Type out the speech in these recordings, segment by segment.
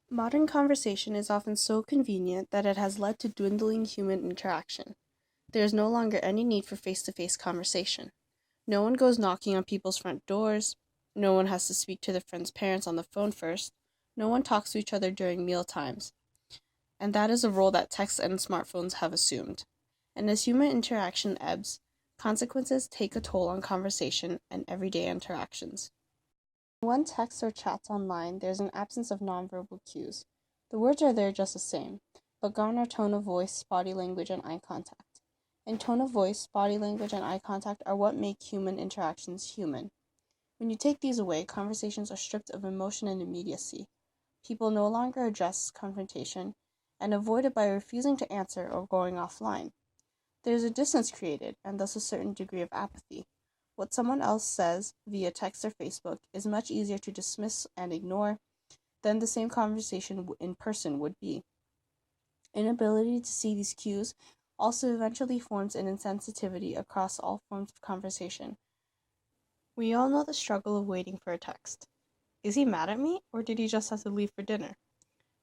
Modern conversation is often so convenient that it has led to dwindling human interaction. There is no longer any need for face-to-face conversation. No one goes knocking on people's front doors. No one has to speak to their friends' parents on the phone first. No one talks to each other during meal times. And that is a role that texts and smartphones have assumed. And as human interaction ebbs, consequences take a toll on conversation and everyday interactions. When one texts or chats online, there's an absence of nonverbal cues. The words are there just the same, but gone are tone of voice, body language, and eye contact. And tone of voice, body language, and eye contact are what make human interactions human. When you take these away, conversations are stripped of emotion and immediacy. People no longer address confrontation and avoid it by refusing to answer or going offline. There's a distance created, and thus a certain degree of apathy. What someone else says via text or Facebook is much easier to dismiss and ignore than the same conversation in person would be. Inability to see these cues also eventually forms an insensitivity across all forms of conversation. We all know the struggle of waiting for a text. Is he mad at me, or did he just have to leave for dinner?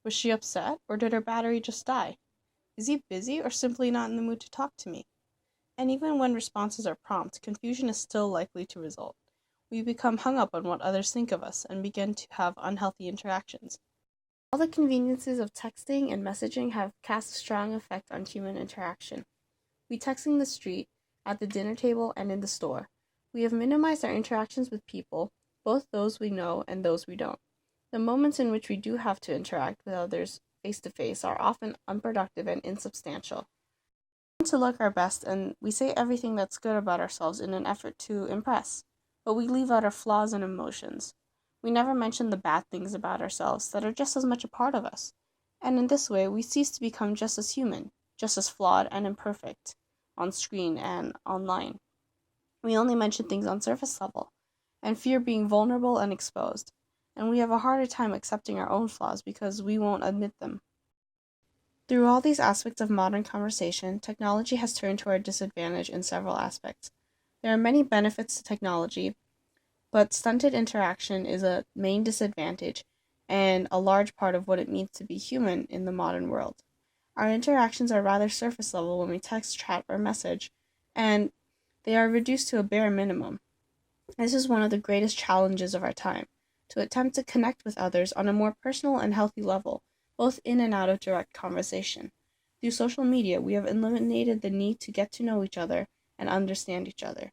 Was she upset, or did her battery just die? Is he busy, or simply not in the mood to talk to me? And even when responses are prompt, confusion is still likely to result. We become hung up on what others think of us and begin to have unhealthy interactions. All the conveniences of texting and messaging have cast a strong effect on human interaction. We text in the street, at the dinner table, and in the store. We have minimized our interactions with people, both those we know and those we don't. The moments in which we do have to interact with others face to face are often unproductive and insubstantial. To look our best, and we say everything that's good about ourselves in an effort to impress, but we leave out our flaws and emotions. We never mention the bad things about ourselves that are just as much a part of us, and in this way we cease to become just as human, just as flawed and imperfect, on screen and online. We only mention things on surface level, and fear being vulnerable and exposed, and we have a harder time accepting our own flaws because we won't admit them. Through all these aspects of modern conversation, technology has turned to our disadvantage in several aspects. There are many benefits to technology, but stunted interaction is a main disadvantage and a large part of what it means to be human in the modern world. Our interactions are rather surface level when we text, chat, or message, and they are reduced to a bare minimum. This is one of the greatest challenges of our time, to attempt to connect with others on a more personal and healthy level, both in and out of direct conversation. Through social media, we have eliminated the need to get to know each other and understand each other.